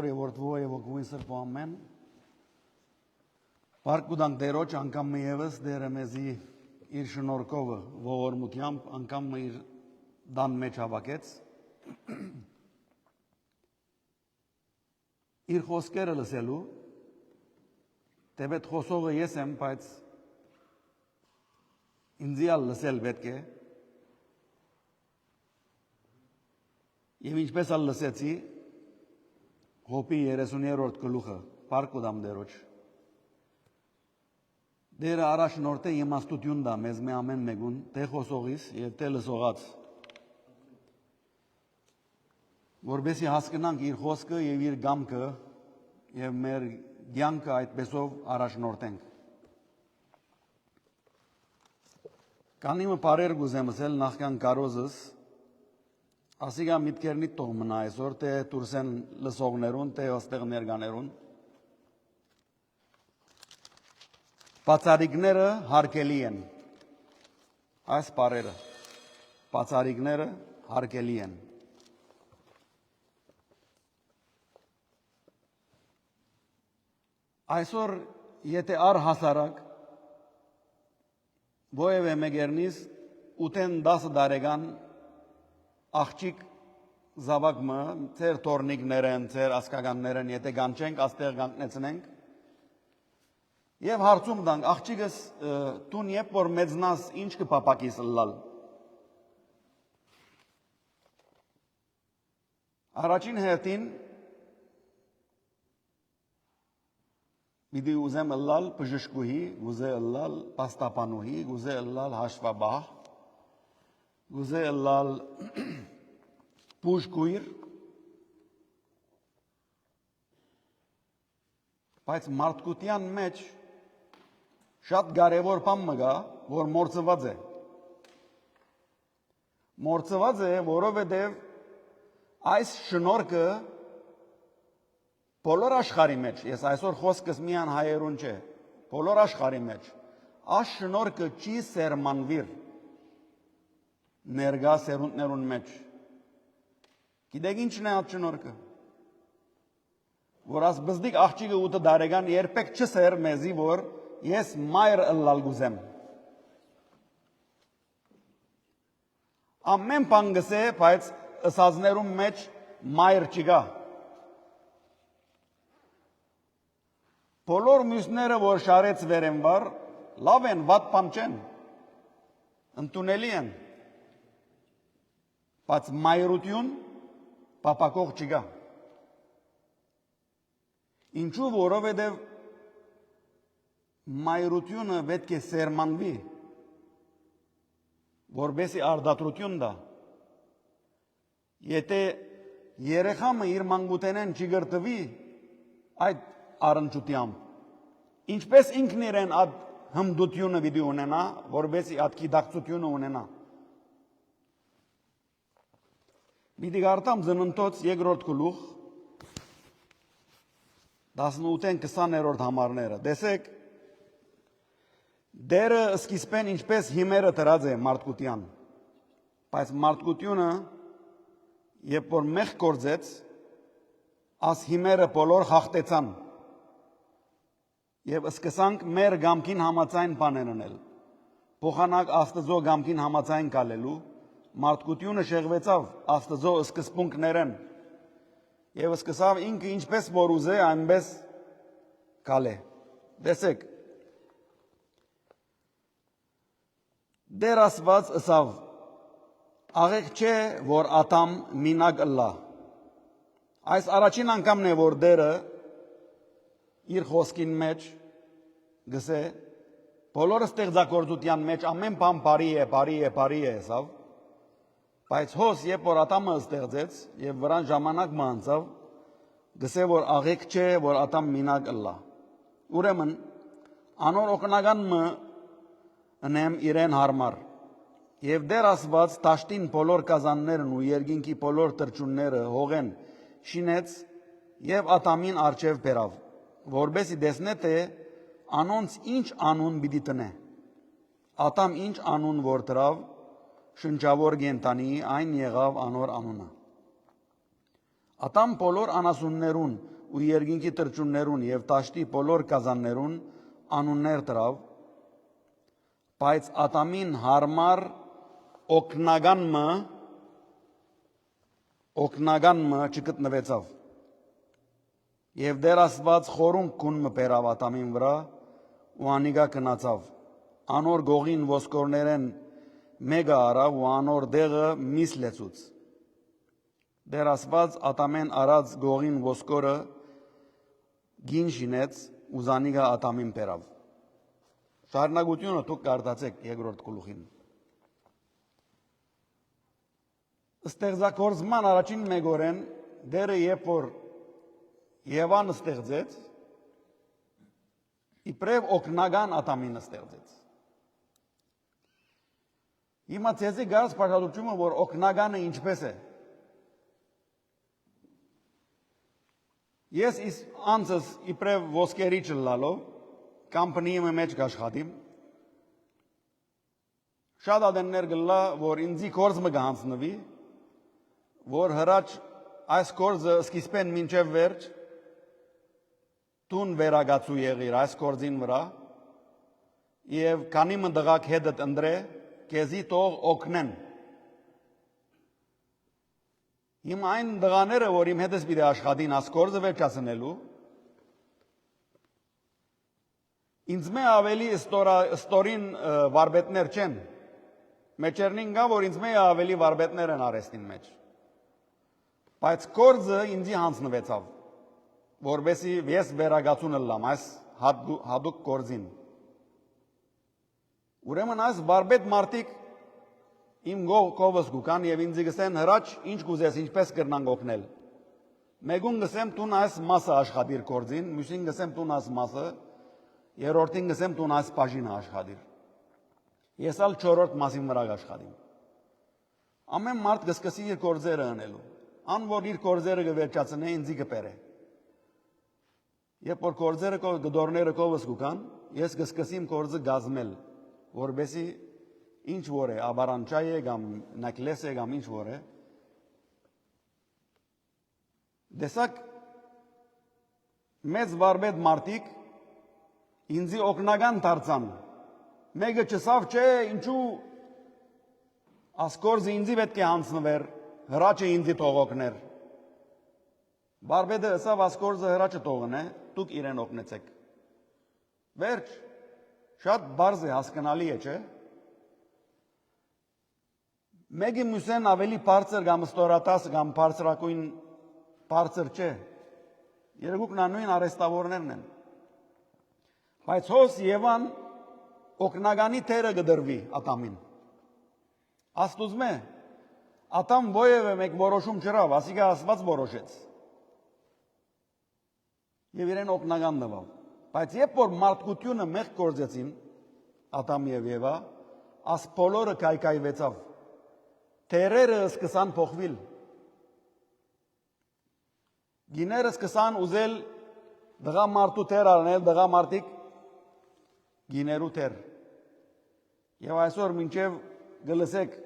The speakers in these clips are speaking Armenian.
Աստոր եւ Որդվո եւ Հոգուին Սրբո ամեն։ Բարք ու դանք Տերոջ անգամ մի ևս Տերը մեզի իր շնորհքով ողորմությամբ անգամ իր դան մեջ հավաքեց։ Իր խոսքերը լսելու Տեբետ խոսողը ես եմ, բայց ինձիալ լսել պետք է։ Եվ ինչպես ալ լսեցի, Հոպի 30-րդ գլուխը, Բարք ու դամ Տերոջ։ Դերը առաջնորդ է իմաստություն դա մեզ մի ամեն մեկուն, թե խոսողիս եւ թե լսողած։ Որբեսի հասկանանք իր խոսքը եւ իր գամքը եւ մեր կյանքը այդպեսով առաջնորդենք։ Կանիմը բարեր գուզեմ ասել նախքան կարոզս, ասիգա միտքերնի տող մնա այսօր, թե դուրսեն լսողներուն, թե ոստեղ ներկաներուն։ Բացարիքները հարկելի են, այս բարերը, բացարիքները հարկելի են։ Այսօր եթե առհասարակ ովևէ մեկերնից 8-10 տարեկան աղջիկ զավակը ծեր տորնիկներն, ծեր ասկականներն եթե կանչենք, աստեղ կանգնեցնենք եւ հարցում տանք աղջիկս տուն երբ որ մեծնաս ինչ կպապակիս լալ։ Առաջին հերթին Բիդի ուզեմ ըլլալ բժշկուհի, գուզե ըլլալ պաստապանուհի, գուզե ըլլալ հաշվաբահ, գուզե ըլլալ բուժկույր, բայց մարդկության մեջ շատ կարևոր բան մգա, որ մորցված է։ Մորցված է, որովհետև այս շնորհքը բոլոր աշխարհի մեջ, ես այսօր խոսքս միան հայերուն չէ, բոլոր աշխարհի մեջ, այս շնորհքը չի սերմանվիր ներկա սերունդներուն մեջ։ Գիտեք ինչն է այդ շնորհքը։ Որ ասբզդիկ աղջիկը 8 տարեկան երբեք չսեր մեզի, որ ես մայր ըլլալ գուզեմ։ Ամեն բան գսե, բայց ըսածներում մեջ մայր չկա։ Բոլոր մյուսները, որ շարեց վերեն վար, լավ են, վատ բան չեն, ընդունելի են, բայց մայրություն պապակող չկա։ Ինչու, որովհետև մայրությունը պետք է սերմանվի, որբեսի արդատրություն դա։ Եթե երեխամը իր մանկութենեն չգրտվի այդ առնչությամբ, ինչպես ինքն իրեն այդ հմդությունը պիտի ունենա, որբեսի այդ գիտակցությունը ունենա։ Պիտի կարդամ Ծննդոց 2-րդ գլուխ 18-ին 20-րդ համարները։ Տեսեք, Տերը սկիզբեն ինչպես հիմերը դրած է մարդկության, բայց մարդկությունը երբ որ մեղք գործեց, աս հիմերը բոլոր խախտեցան։ Եվ սկսանք մեր գամքին համաձայն բաներ անել։ Փոխանակ Աստծո գամքին համաձայն կալելու, մարդկությունը շեղվեցավ Աստծո սկզբունքներեն։ Եվ սկսավ ինքը ինչպես որ ուզե, այնպես կալե։ Տեսեք, Տեր Աստված ըսավ, աղեք չէ, որ Ադամ մինակ ըլլա։ Այս առաջին անգամն է, որ Տերը իր խոսքին մեջ գսե, բոլոր ստեղծագործության մեջ ամեն բան բարի է եսավ, բայց հոս երբ որ Ադամը ստեղծեց եւ վրան ժամանակ մանցավ, գսե որ աղեք չէ, որ Ադամ մինակ ըլլա։ Ուրեմն անոր օգնականը ընեմ իրեն հարմար։ Եվ Տեր Աստված տաշտին բոլոր կազաններն ու երկինքի բոլոր տրճունները հողեն շինեց եւ Ադամին արջև բերավ, որբեսի տեսնե թե անոնց ինչ անուն պիտի տնե։ Ադամ ինչ անուն որ դրավ, շնչավոր գենտանի, այն եղավ անոր անունը։ Ադամ բոլոր անասուններուն ու երկինքի տրճուններուն եւ տաշտի բոլոր կազաններուն անուններ տրավ, բայց ատամին հարմար օգնականը չգտնվեցավ։ Եվ դեր Աստված խորունկ քունը բերավ ատամին վրա ու անիգա գնացավ։ Անոր գողին ոսկորներեն մեկը արավ ու անոր դեղը միս լեցուց։ Դեր Աստված ատամեն արած գողին ոսկորը գին շինեց ու զանիգա ատամին բերավ։ Շարունակությունը դուք կարդացեք երկրորդ գլուխին։ Ստեղծագործման առաջին մեկորեն դերը երբ որ Եվան ստեղծեց, իբրև օգնական ատամին ստեղծեց։ Հիմա ցեզի գարս պատահությունը որ օգնականը ինչպես է։ Ես անցս իբրև ոսկերի չլալով կամպանիի մեջ աշխատիմ։ Շատ ադեններ գլա որ ինձի կորզը գանցնվի, որ հրաչ այս կորզը սկիզբեն մինչև վերջ տուն վերագացու եղիր այս կորձին վրա եւ քանի մնդղակ հետդ ընդրե քեզի տող օգնեն։ Իմ այն դղաները որ իմ հետս պիտի աշխատին այս կորձը վերջացնելու ինձ մե ավելի ստորին վարպետներ չեն։ Մեջերնին գա որ ինձ մե ավելի վարպետներ են արեստին մեջ։ Բայց կորձը ինձի հանձնվեցավ, որբեսի ես վերագացուն լամ այս հադուկ կորձին։ Ուրեմն այս վարպետ մարդիկ իմ կովս գուկան եւ ինձի գսեն հրաչ ինչ կուզես ինչպես կրնանք օգնել։ Մեկուն գսեմ տուն այս մասը աշխատիր կորձին, մյուսին գսեմ տուն այս մասը, երրորդին գսեմ տուն այս բաժինը աշխատիր։ Ես ալ չորրորդ մասին վրա աշխատիմ։ Ամեն մարդ գսկսի իր կորձերը անելու։ Ան որ իր կորձերը կվերջացնե ինձի կպերը։ Երբ որ կորձերը գդորները կովս գուկան, ես գսկսիմ կորձը գազմել, որբեսի ինչ որ է, աբարանչայ է, կամ նակլես է, կամ ինչ որ է։ Դեսակ մեծ վարպետ մարդիկ ինձի օգնական դարձան։ Մեկը չսավ չէ, ինչու ասկորզը ինձի պետք է հանձնվեր, հրաչը ինձի թողոքներ։ Վարպետը ասավ ասկորզը հրաչը թողն է, դուք իրեն օգնեցեք։ Վերջ, շատ բարձ է, հասկանալի է, չէ։ Մեկի մյուսեն ավելի բարձր կամ ստորատաս կամ բարձրակույն բարձր չէ։ Երեքուքն նույն արեստավորներն են։ Բայց հոս Եվան օգնականի թերը գդրվի ատամին։ Աստուծմե ատամ ովևէ մեկ որոշում չրավ, ասիկա Աստված որոշեց։ Եվ իրեն օգնական նվավ։ Բայց երբ որ մարդկությունը մեղ կործեցին ատամ եւ Եվա, աս բոլորը կայկայվեցավ։ Թերերը սկսան փոխվել։ Գիները սկսան ուզել դղա մարդու թեր առնել, դղա մարդիկ գիներու թեր։ Եվ այսօր մինչև գլսեք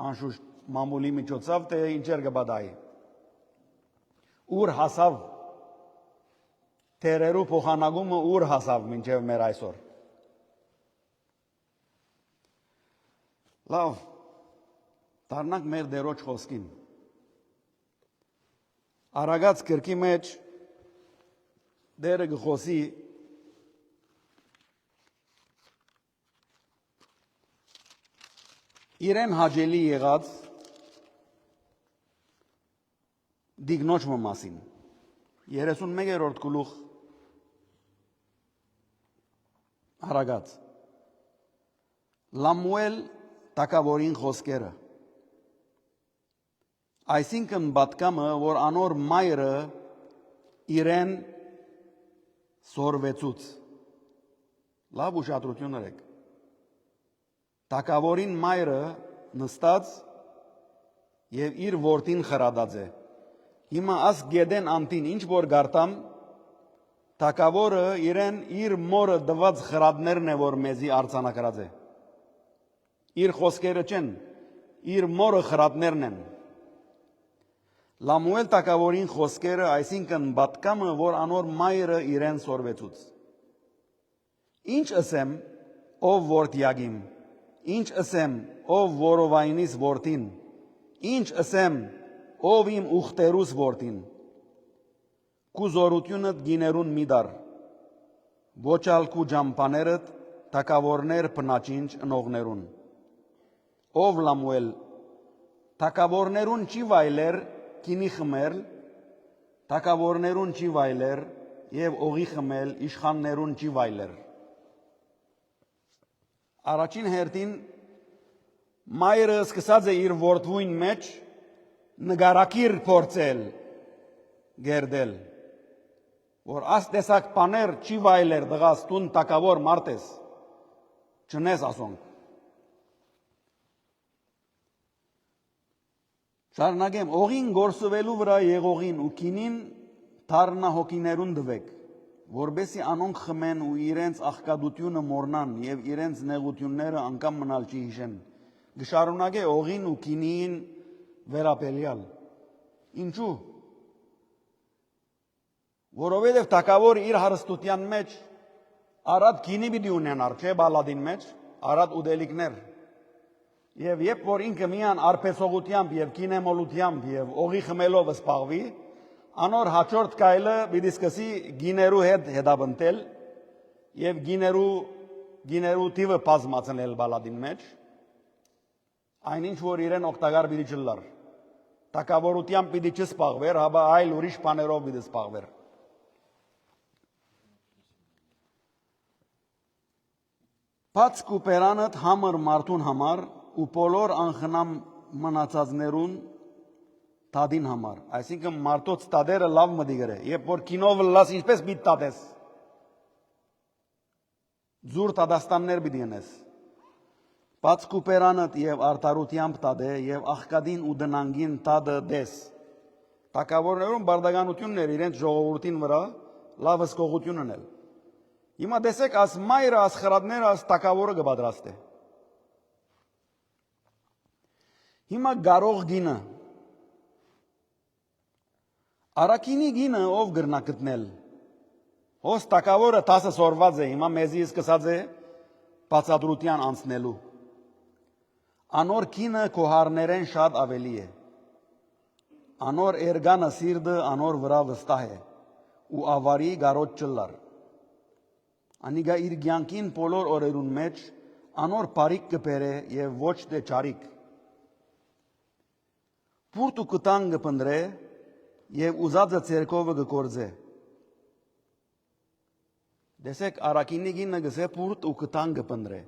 անշուշտ մամուլի միջոցով թե ինչեր կբադայի։ Ուր հասավ թերերու փոխանակումը ուր հասավ մինչև մեր այսօր։ Լավ, դառնանք մեր դերոջ խոսքին։ Արագած գրքի մեջ դերը գխոսի իրեն հաջելի եղած դիգնոջը մասին 31-րդ գլուխ արագած Լամուել տակավորին խոսքերը այսինքն բատկամը որ անոր մայրը իրեն սորվեցուց լավ ուշադրություն արեք տակավորին մայրը նստած եւ իր որդին խրադած է հիմա աս գեդեն անտին ինչ որ գարտամ տակավորը իրեն իր մորը դված խրադներն է որ մեզի արձանագրած է իր խոսքերը չեն իր մորը խրադներն են Լամուել տակավորին խոսքերը, այսինքն պատկամը, որ անոր մայրը իրեն սորվեցուց։ Ինչ ասեմ, ով որդյագիմ, ինչ ասեմ, ով որովայնիս որդին, ինչ ասեմ, ով իմ ուխտերուս որդին, կու զորությունըտ գիներուն միդար, ոչալ կու ջամպաներըտ տակավորներ պնաչինչ ընողներուն։ Ով Լամուել, տակավորներուն չի վայլեր կինի խմել, տակավորներուն չի վայլեր և օղի խմել իշխաններուն չի վայլեր։ Առաջին հերթին մայրը սկսած է իր որդվույն մեջ նգարակիր փորձել գերդել, որ աս տեսակ պաներ չի վայլեր դղաս տուն տակավոր մարդես, չնես ասոնք։ Շարունակեմ, օղին գործվելու վրա եղողին ու կինին թարնա հոգիներուն դվեք, որբեսի անոնք խմեն ու իրենց աղքատությունը մորնան և իրենց նեղությունները անգամ մնալ չի հիշեն։ Գշարունակե օղին ու կինին վերապելյալ։ Ինչու։ Որովհետև տակավոր իր հարստության մեջ արատ կինի պիտի ունենար, չէ բալադին մեջ, արատ ուդելիքներ։ Եվ երբ որ ինքը միան արպեցողությամբ և կինեմոլությամբ և օղի խմելով սպաղվի, անոր հաջորդ կայլը պիտի սկսի գիներու հետ հետաբնտել և գիներու թիվը բազմացնել բալադին մեջ, այնինչ որ իրեն օգտակար պիտի չլար։ Տակավորությամբ պիտի չսպաղվեր, հաբա այլ ուրիշ բաներով պիտի սպաղվեր։ Բաց կուպերանըտ համր մարդուն համար ու բոլոր անխնամ մնացածներուն տադին համար, այսինքն մարդոց տադերը լավ մտի գրե, երբ որ կինով լաս ինչպես պիտի տադես, ձուր տադաստաններ պիտի ենես, բաց կուպերանըտ և արդարությամբ տադե և աղքատին ու դնանգին տադը դես, տակավորներուն բարդականություններ իրենց ժողովուրդին վրա լավ հսկողություն ունել։ Հիմա տեսեք, աս մայրը, աս խրատները, աս տակավորը կպատրաստե։ Հիմա գարող գինը, արակինի գինը ով գրնա գտնել, հոս տակավորը 10 սորված է, հիմա մեզի սկսած է բացատրության անցնելու, անոր գինը կոհարներեն շատ ավելի է, անոր էրգանը սիրդը անոր վրա վստահ է, ու ավարի գարոտ չլար, անիգա իր գյանքին բոլոր օրերուն մեջ անոր բարիք կբերե և ոչ թե չարիք, Պուրտ ու կտան կպնդրե և ուզածը ցերկովը կգործե։ Դեսեք արակինի գինը գսե պուրտ ու կտան կպնդրե։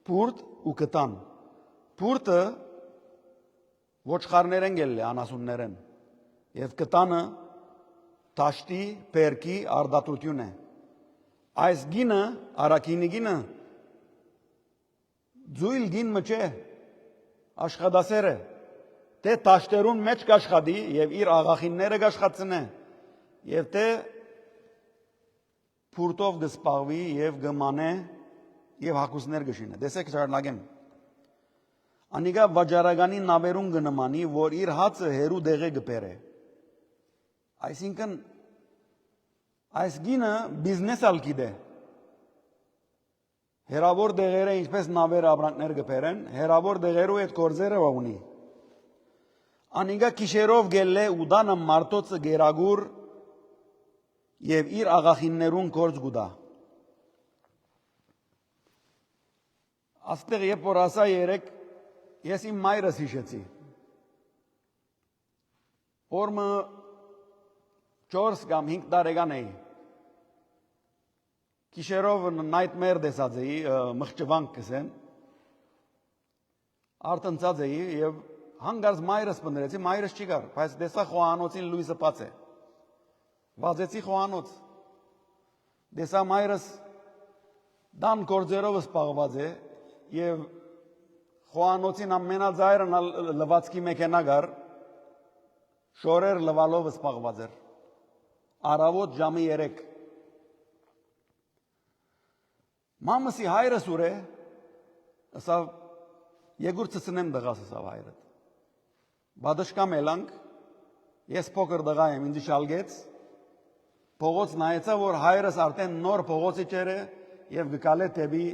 Պուրտ ու կտան։ Պուրտը ոչխարներեն գելլե անասուններեն և կտանը տաշտի, պերկի արդատություն է։ Այս գինը, արակինի գինը ձույլ գին մը չէ, աշխատասեր է։ Թե տաշտերուն մեջ կաշխատի և իր աղախինները կաշխատցնե և թե պուրտով կսպաղվի և կմանե և հակուսներ կշինե։ Դեսեք շարունակեմ։ Անիգա վաճառականի նավերուն կնմանի, որ իր հացը հերու դեղե կբերե։ Այսինքն այս գինը բիզնես ալ գիտե։ Հերավոր դեղերը ինչպես նավեր ապրանքներ կբերեն, հերավոր դեղերու այդ գործերը ունի։ Անիգա կիշերով գելլե ու դանը մարդոցը գերագուր և իր աղախիններուն գործ գուդա։ Աստեղ երբ որ ասա երեք, ես իմ մայրս հիշեցի։ Որմը 4 կամ 5 տարեկան էի։ Կիշերով նայթմեր դեսած էի, մղճվանք կսեն։ Արտնծած էի և հանգարց մայրս պնդրեցի, մայրս չի կար, բայց դեսա խոհանոցին լույսը պաց է։ Վազեցի խոհանոց։ Դեսա մայրս դան գործերով սպաղված է և խոհանոցին ամենաձայրն լվացքի մեքենա գար, շորեր լվալով սպաղված էր։ Արավոտ ժամը 3։ Մամսի հայրս ուր է, ասավ, եգուր ծծնեմ դղաս ասավ հայրդ։ Բադշկամ էլանք Ես փոքր տղա եմ, ինձ շալգեց, փողոց նայեցա, որ հայրս արդեն նոր փողոցի ճերը եւ գկալե դեպի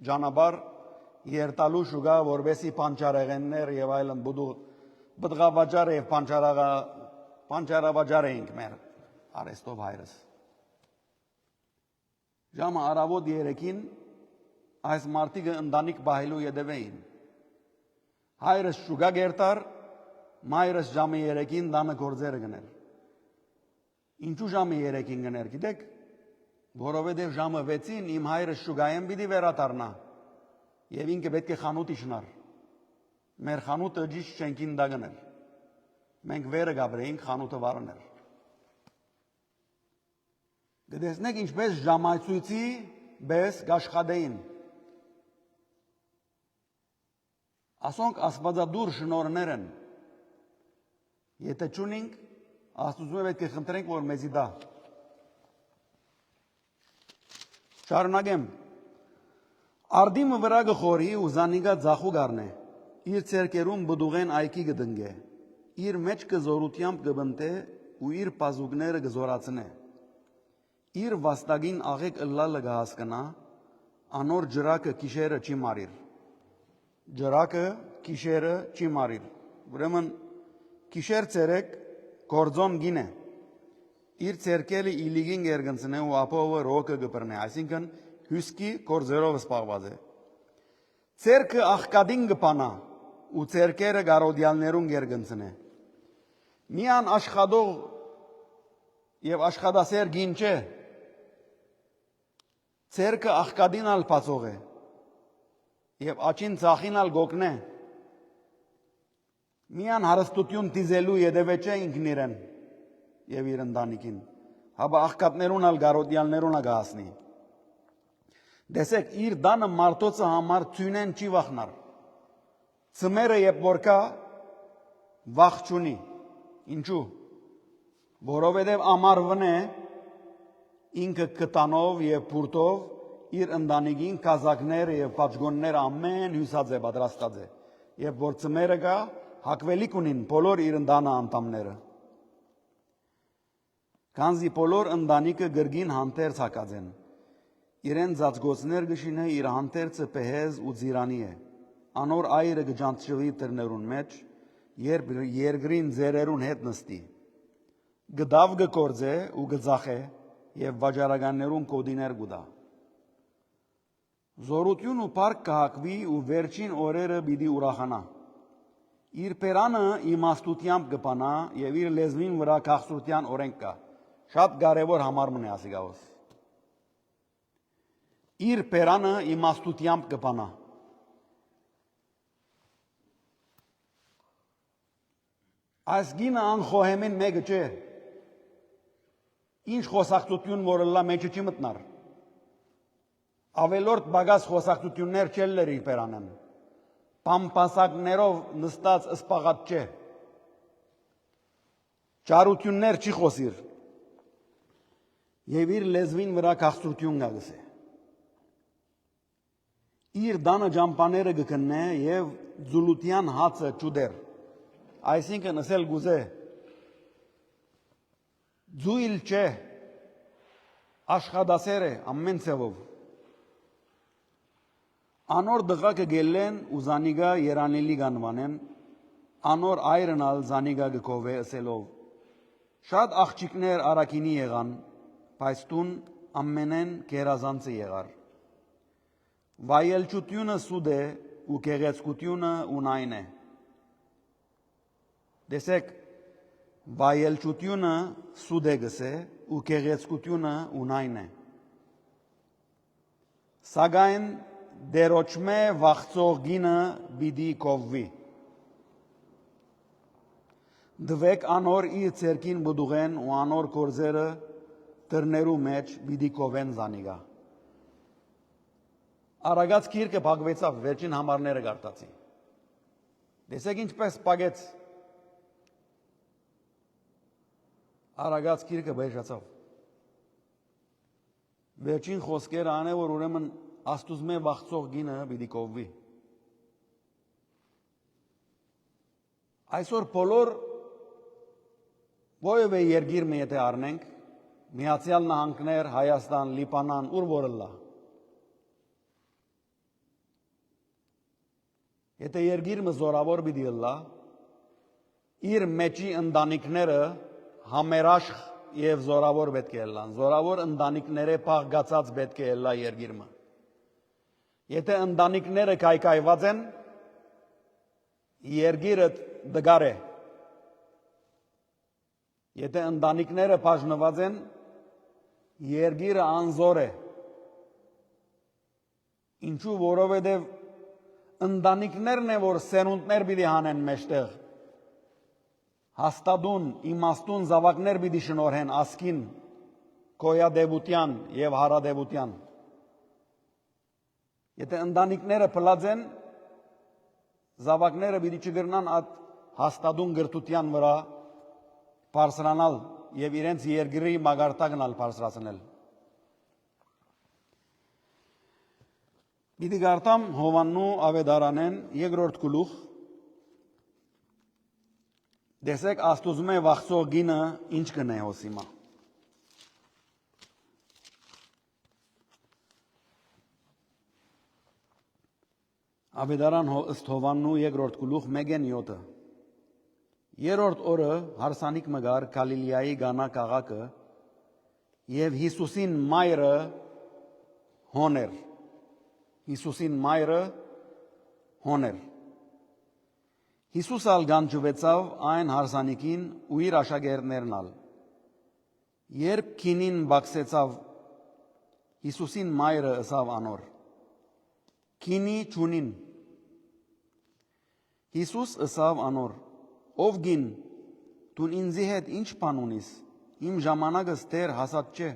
ճանապարհ երտալու շուգա, որբեսի պանճարեղեններ եւ այլն բդղավաճար եւ պանճարավաճար էինք մեր արեստով հայրս։ Ժամը առավոտ 3-ին այս մարդիկը ընտանիք բահելու ետև էին։ Հայրս շուգա գերտար, մայրս ժամը 3-ին տանը գործերը գներ։ Ինչու ժամը 3-ին գներ, գիտեք, որովհետև ժամը 6-ին իմ հայրս շուգայեն պիտի վերադառնա եւ ինքը պետք է խանութ իջնար։ Մեր խանութը ճիշտ շենքին դա գներ։ Մենք վերը գաբրեինք խանութը վարներ։ Գտեսնեք ինչպես ժամացույցի բես գաշխադեին։ Ասոնք աստվածադուր շնորհներ են։ Եթե չունենք, Աստծուն պետք է խնդրենք, որ մեզի դա։ Շարունակեմ։ Արդիմը վրա գխորի ու զանիգա ձախու գարնե, իր ցերկերում բդուղեն այքի գդնգե, իր մեջ կզորությամբ կբնտե ու իր պազուկները կզորացնե։ Իր վաստագին աղեկ ըլլալը կհասկնա, անոր ջրակը կիշերը չի մարիր։ Ջրակը կիշերը չի մարիր։ Ուրեմն կիշեր ցերեկ գործոն գինե։ Իր ցերկելի իլիգին գերգնցնե ու ապովը ռոկը գբրնե, այսինքն հյուսկի գործերով սպաղված է։ Ցերկը աղկադին գպանա ու ցերկերը գարոդյալներուն գերգնցնե։ Միան աշխատող եւ աշխատասեր գին չէ։ Ցերկը աղկադին ալ բացող է եւ աչին ցախին ալ գոկնե։ Միան հարստություն դիզելու յետևե չէ ինքն իրեն եւ իր ընտանիքին, հաբա աղկատներուն ալ գարոդյալներուն ա գահասնի։ Դեսեք, իր դանը մարդոցը համար ցույնեն չի վախնար։ Ծմերը երբ որ կա, վախ չունի։ Ինչու՞։ Որովհետև ամառվն է ինքը կտանով եւ բուրտով իր ընտանիքին կազակներ եւ պատժգոններ ամեն հյուսած է պատրաստած է։ Երբ որ ծմերը կա, հակվելիք ունին բոլոր իր ընտանը անդամները։ Քանզի բոլոր ընտանիքը գրգին հանդերձ հակած են։ Իրեն ծածկոցներ գշինը իր հանդերձը պեհեզ ու ձիրանի է։ Անոր այրը գջանցվի տրներուն մեջ, երբ երկրին ձերերուն հետ նստի։ Գդավ գկործե ու գծախե եւ վաճառականներուն կոդիներ գուտա։ Զորություն ու փառք կհակվի ու վերջին օրերը պիտի ուրախանա։ Իր պերանը իմաստությամբ կպանա եւ իր լեզվին վրա քաղցրության օրենք կա։ Շատ կարևոր համարում է ասիգավոս։ Իր պերանը իմաստությամբ կպանա։ Այս գինը անխոհեմին մեկը չէ։ Ինչ խոսակցություն որ լա մեջը չի մտնար։ Ավելորդ բագաս խոսակցություններ չելլեր իր պերանեն։ Պամպասակներով նստած սպաղատ չէ։ Ճարություններ չի խոսիր։ Եվ իր լեզվին վրա քաղցրություն գալիս է։ Իր դանը ջամպաները գկնե եւ ձուլության հացը ճուդեր։ Այսինքն ասել գուզե ձույլ չէ, աշխատասեր է ամեն ցևով։ Անոր դղակը գելեն ու զանիգա երանելի գանվանեն, անոր այրնալ զանիգա գկովե ասելով։ Շատ աղջիկներ արակինի եղան, բայց տուն ամենեն գերազանցը եղար։ Վայելչությունը սուդ է ու գեղեցկությունը ունայն է։ Դեսեք, վայելչությունը սուդ է գսե ու գեղեցկությունը ունայն է։ Սակայն դերոճմե վախծող գինը պիտի կովվի։ Դվեք անոր իր ցերկին բդուղեն ու անոր կորձերը դռներու մեջ պիտի կովեն զանիգա։ Արագած գիրքը փակվեցավ, վերջին համարները գարտացի։ Տեսեք ինչպես փակեց։ Արագած գիրքը բեժացավ։ Վերջին խոսքերը անե որ ուրեմն աստուծմե վախծող գինը պիտի կովվի։ Այսօր բոլոր Որևէ երկիր մի եթե առնենք, Միացյալ Նահանգներ, Հայաստան, Լիբանան, ուր որ լա։ Եթե երկիրը զորավոր պիտի լա, իր մեջի ընտանիքները համերաշխ եւ զորավոր պետք է լան։ Զորավոր ընտանիքները փաղկացած պետք է լա երկիրը։ Եթե ընտանիքները կայկայված են, երկիրը դգար է։ Եթե ընտանիքները բաժնված են, երկիրը անզոր է։ Ինչու որովհետև ընտանիքներն են, որ սերունդներ պիտի հանեն մեջտեղ։ Հաստատուն, իմաստուն զավակներ պիտի շնորհեն ասկին, գոյադևության եւ հարադևության։ Եթե ընտանիքները փլած են, զավակները պիտի չգրնան այդ հաստատուն գրթության վրա բարձրանալ եւ իրենց երկրի մագարտակն ալ բարձրացնել։ Պիտի գարտամ Հովաննու ավետարանեն երկրորդ գլուխ։ Դեսեք Աստուծո վախցող գինը ինչ կնե հոսիմա։ Ավետարան ըստ Հովաննու երկրորդ գլուխ 1:7։ Երրորդ օրը հարսանիք մգար Գալիլեայի Գանա քաղաքը եւ Հիսուսին մայրը հոներ։ Հիսուսին մայրը հոներ։ Հիսուս ալ գանջվեցավ այն հարսանիքին ու իր աշակերտներն ալ։ Երբ քինին բացեցավ, Հիսուսին մայրը ըսավ անոր. Քինի ճունին։ Հիսուս ըսավ անոր. Ով գին, դու ինձի հետ ինչ բան ունիս, իմ ժամանակս դեռ հասած չէ։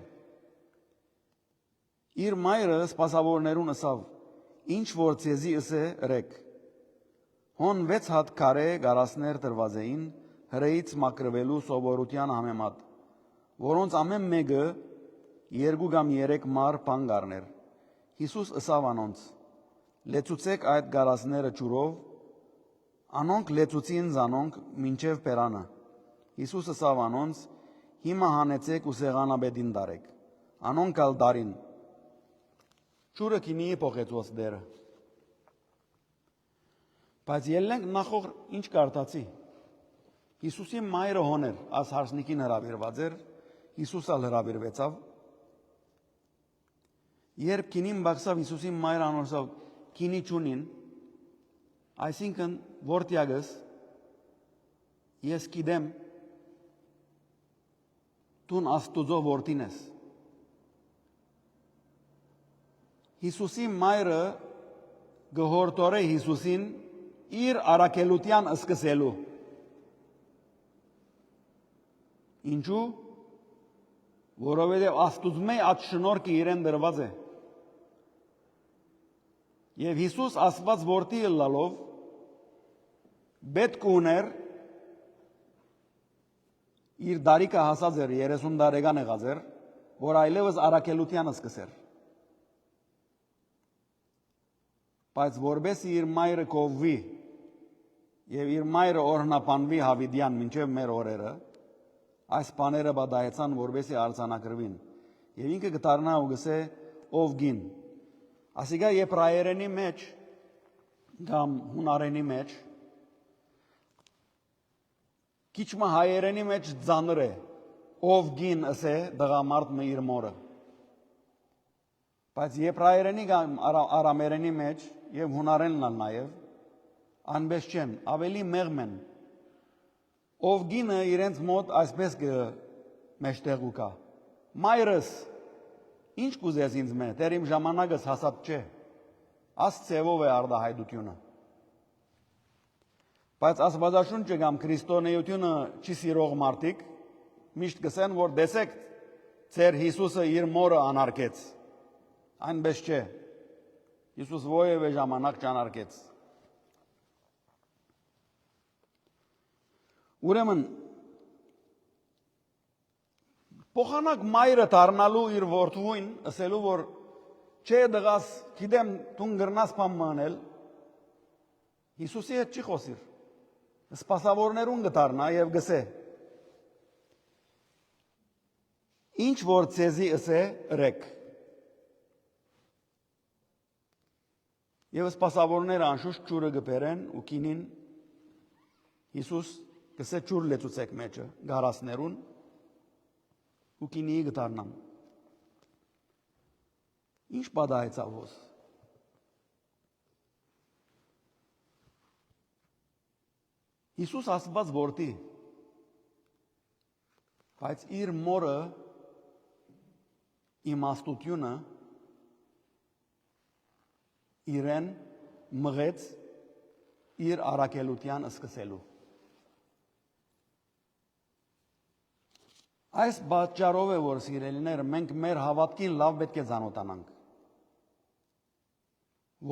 Իր մայրը սպասավորներուն ըսավ. Ինչ որ ցեզի ըսե ըրեք։ Հոն 6 հատ քարե գարասներ տրված էին հրեից մակրվելու սովորության համեմատ, որոնց ամեն մեկը 2 կամ 3 մար բան գարներ։ Հիսուս ըսավ անոնց. Լեցուցեք այդ գարասները ջուրով, անոնք լեցուցին զանոնք մինչև բերանը։ Հիսուս ըսավ անոնց. Հիմա հանեցեք ու սեղանապետին դարեք։ Անոնք ալ դարին։ Ջուրը քինի փոխեցուց դերը։ Բայց ելնենք նախող ինչ կարդացի։ Հիսուսի մայրը հոներ, աս հարսնիկին հրավիրված էր, Հիսուս ալ հրավիրվեցավ։ Երբ քինին բացավ Հիսուսի մայրը անորսավ քինի ճունին, այսինքն որտյագս ես գիտեմ դու Աստուծո որդին ես։ Հիսուսի մայրը գհորտորե Հիսուսին իր արաքելության սկսելու։ Ինչու? Որովհետև Աստուծո այդ շնորհքը իրեն դրված է։ Եվ Հիսուս Աստված որդի ըլլալով պետք ուներ իր դարիքը հասած էր 30 տարեկան եղած էր, որ այլևս արաքելությանը սկսեր։ Բայց որբես իր մայրը կովվի եւ իր մայրը օրհնապանվի Հավիդյան մինչեւ մեր օրերը, այս բաները բադայեցան որբեսի արձանագրվին։ Եվ ինքը կդառնա ու գսե ով գին։ Ասիկա եբրայերենի մեջ կամ հունարենի մեջ քիչմա հայերենի մեջ ծանր է ով գին ասե դղամարդ մը իր մորը։ Բայց եբրայերենի կամ արամերենի մեջ եւ հունարենն ալ նաեւ անբես չեն, ավելի մեղմ են։ Ով գինը իրենց մոտ այսպես մեջտեղ ուկա։ Մայրս, ինչ կուզես ինձ մե, դեռ իմ ժամանակս հասած չէ։ Աս ծևով է արդահայտությունը։ Բայց Աստվածաշունչը կամ քրիստոնեությունը չի սիրող մարդիկ միշտ կսեն, որ դեսեք ձեր Հիսուսը իր մորը անարգեց։ Այնպես չէ։ Հիսուս ովևէ ժամանակ չանարգեց։ Ուրեմն փոխանակ մայրը դառնալու իր որդուին ասելու որ չէ դղաս գիտեմ դու գրնաս բան մանել Հիսուսի հետ չի խոսիր սպասավորներուն կդառնա եւ գսե Ինչ որ ցեզի ըսե ըրեք։ Եվ սպասավորները անշուշտ ջուրը գբերեն ու կինին Հիսուս կսե ջուր լեցուցեք մեջը գարասներուն ու կինի գտարնամ։ Ինչ բադայցավ ոս։ Հիսուս ասված որդի, բայց իր մորը իմաստությունը իրեն մղեց իր առաքելության սկսելու։ Այս պատճառով է, որ սիրելիներ, մենք մեր հավատքին լավ պետք է ծանոթանանք,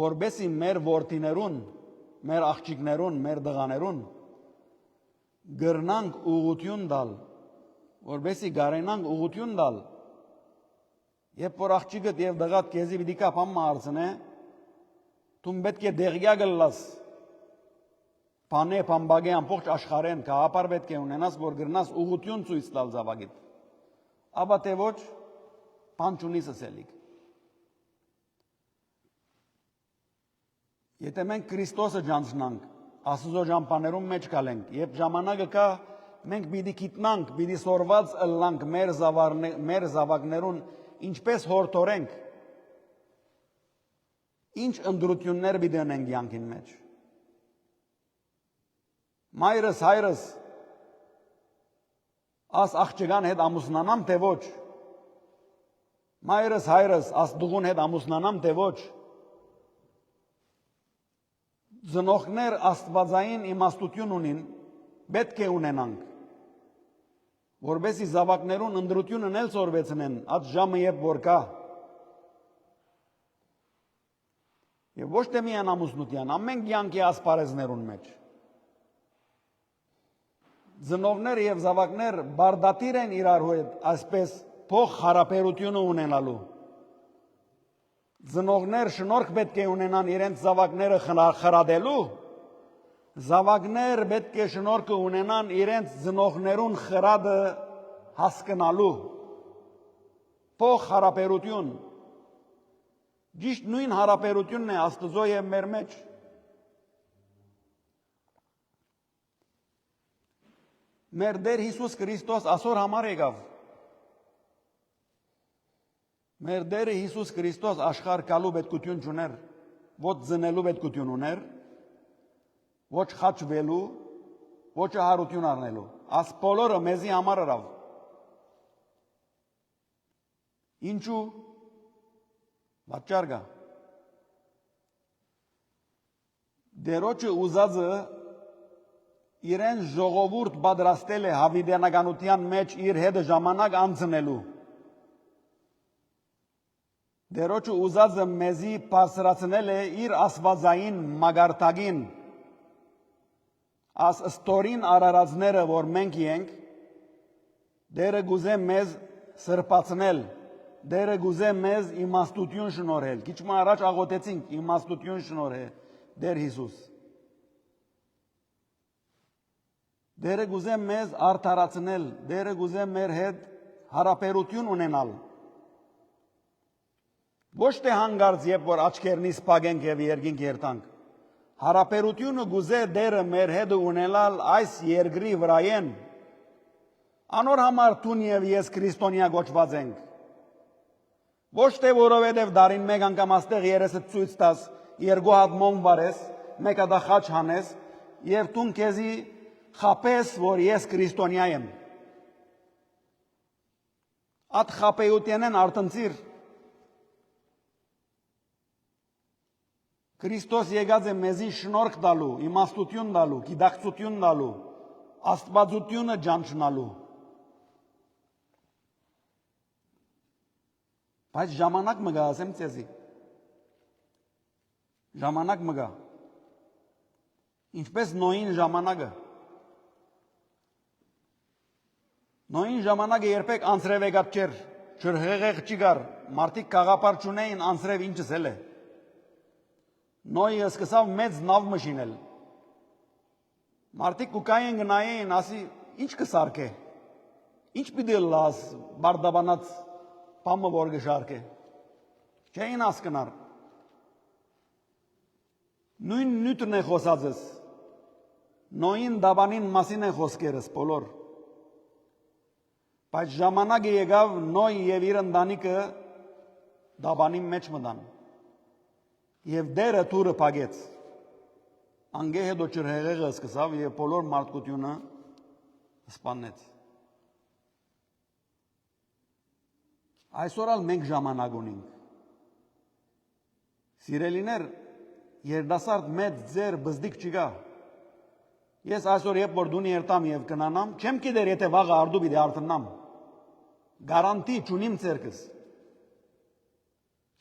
որբեսի մեր որդիներուն, մեր աղջիկներուն, մեր դղաներուն գրնանք ուղղություն տալ, որբեսի գարենանք ուղղություն տալ, երբ որ աղջիկդ եւ դղատ քեզի պիտի կապան մարզնե, դու պետք է դեղյա գլաս, բանե բամբագե ամբողջ աշխարհեն կապար պետք է ունենաս, որ գրնաս ուղղություն ցույց տալ զավակիդ, ապա թե ոչ բան չունի ասելիք։ Եթե մենք Քրիստոսը ճանչնանք, Աստծո ճամփաներում մեջ գալենք, երբ ժամանակը կա, մենք պիտի գիտնանք, պիտի սորված ըլլանք մեր զավակներուն ինչպես հորթորենք, ինչ ընդրություններ պիտի ունենք յանքին մեջ։ Մայրս, հայրս, աս աղջկան հետ ամուսնանամ, թե ոչ։ Մայրս, հայրս, աս դուղուն հետ ամուսնանամ, թե ոչ։ Ծնողներ աստվածային իմաստություն ունին, պետք է ունենանք, որբեսի զավակներուն ընդրությունն էլ սորվեցնեն, այդ ժամը երբ որ կա։ Եվ ոչ թե միայն ամուսնության, ամեն կյանքի ասպարեզներուն մեջ։ Ծնողներ եւ զավակներ բարդատիր են իրար հետ, այսպես փող հարաբերությունը ունենալու։ Ծնողներ շնորհք պետք է ունենան իրենց զավակները խրադելու, զավակներ պետք է շնորհքը ունենան իրենց ծնողներուն խրադը հասկանալու։ Փող հարաբերություն, ճիշտ նույն հարաբերությունն է Աստծո եւ մեր մեջ։ Մեր Տեր Հիսուս Քրիստոս ասոր համար եկավ։ Մեր Տերը Հիսուս Քրիստոս աշխարհ գալու պետքություն չուներ, ոչ ծնելու պետքություն ուներ, ոչ խաչվելու, ոչ հարություն առնելու։ Աս բոլորը մեզի համար արավ։ Ինչու՞։ Պատճառ կա։ Դերոջը ուզածը իրեն ժողովուրդ պատրաստել է հավիտենականության մեջ իր հետը ժամանակ անցնելու։ Դերոջը ուզածը մեզի բարձրացնել է իր աստվածային մագարտակին։ Աս ստորին արարածները, որ մենք ենք, Դերը գուզե մեզ սրբացնել, Դերը գուզե մեզ իմաստություն շնորհել։ Քիչ մը առաջ աղոթեցինք իմաստություն շնորհե Տեր Հիսուս։ Դերը գուզե մեզ արդարացնել, Դերը գուզե մեր հետ հարաբերություն ունենալ։ Ոչ թե հանգարց, երբ որ աչքերնից փագենք եւ երկինք երթանք։ Հարաբերությունը գուզե Դերը մեր հետ ունենալ այս երկրի վրայեն։ Անոր համար տուն եւ ես քրիստոնյա գոչված ենք։ Ոչ թե որովհետեւ դարին մեկ անգամ աստեղ երեսը ցույց տաս, երկու հատ մոմ վարես, մեկը դա խաչ հանես եւ տուն քեզի խապես, որ ես քրիստոնյա եմ։ Այդ խապեյութենեն արտնցիր։ Քրիստոս եկած է մեզի շնորհք տալու, իմաստություն տալու, գիտակցություն տալու, աստվածությունը ճանչնալու։ Բայց ժամանակ մը գա, ասեմ ցեզի։ Ժամանակ մը գա։ Ինչպես Նոյին ժամանակը։ Նոյին ժամանակը երբեք անցրև եկած չէր, ջրհեղեղ չի գար, մարդիկ կաղապար չունեին անցրև ինչս էլ է։ Նոյը սկսավ մեծ նավ մշինել։ Մարդիկ կուկային գնային, ասի, ինչ կսարքե։ Ինչ պիտի լաս բարդաբանած պամը որ գշարք է։ Չէին ասկնար։ Նույն նյութն է խոսածս։ Նոյին դաբանին մասին է խոսքերս բոլոր։ Բայց ժամանակը եկավ Նոյ եւ իր ընտանիքը դաբանի մեջ մտան։ Եվ դերը թուրը փագեց։ Անգե հետո ջրհեղեղը սկսավ եւ բոլոր մարդկությունը սպանեց։ Այսօր ալ մենք ժամանակ ունենք։ Սիրելիներ, երդասարդ մեծ ձեր բզդիկ չկա։ Ես այսօր երբ որ դունի երտամ եւ կնանամ, չեմ գիտեր եթե վաղը արդու պիտի արթնամ։ Գարանտի չունիմ ցերկս։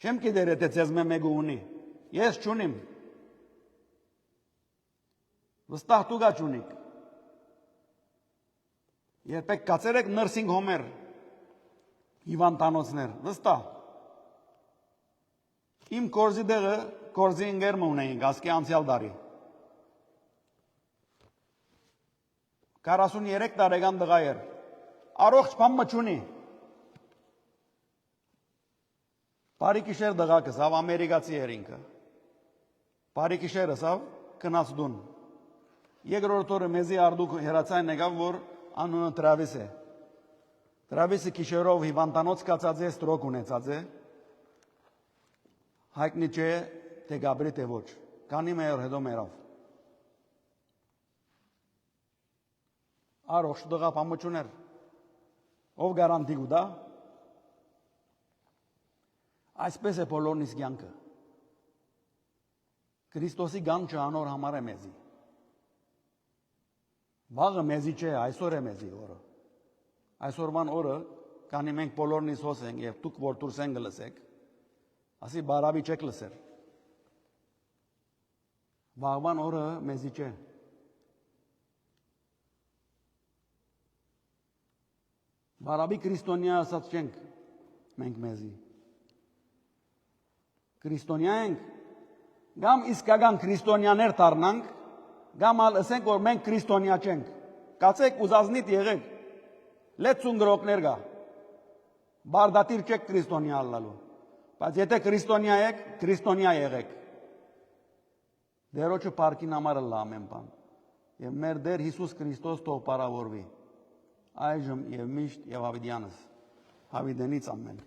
Չեմ գիտեր եթե ցեզ մեկը ունի։ Ես չունիմ։ Վստահ դուք չունիք։ Երբեք կացերեք նրսինգ հոմեր հիվանդանոցներ, վստահ։ Իմ կորզի դեղը կորզի ընկերը ունեինք ասկի անցյալ տարի։ 43 տարեկան տղա էր։ Առողջ բամը չունի։ Բարի գիշեր տղա կսավ ամերիկացի էր ինքը։ Բարի գիշեր ասավ կնաց դուն։ Երկրորդ օրը մեզի արդուք հերացային եկավ որ անունը Տրավիս է։ Տրավիսը գիշերով հիվանդանոց կացած է, ստրոկ ունեցած է։ Հայտնի չէ թե գաբրի թե ոչ։ Քանի մեր հետո մերավ։ Առողջ տղա պամուճուներ։ Ով գարանտի կուտա։ Այսպես է բոլորնից կյանքը։ Քրիստոսի գանչը անոր համար է մեզի։ Վաղը մեզի չէ, այսօր է մեզի օրը։ Այսօրվան օրը, քանի մենք բոլորնից հոսենք եւ դուք որ դուրս են գլսեք, ասի բարավի չեք լսեր։ Վաղվան օրը մեզի չէ։ Բարավի քրիստոնյա ասած չենք մենք մեզի։ Քրիստոնյա ենք, գամ իսկական քրիստոնյաներ դառնանք, գամ ալ ասենք որ մենք քրիստոնյա չենք։ Կացեք ուզազնիտ եղեք։ Լեցուն գրոկներ գա, բարդատիր չեք քրիստոնյա ալլալու, բայց եթե քրիստոնյա եք, քրիստոնյա եղեք։ Դերոջը պարկին համար լա ամեն բան, և մեր դեր Հիսուս Քրիստոս թող պարավորվի, այժմ և միշտ և հավիդյանս, հավիդենից ամեն։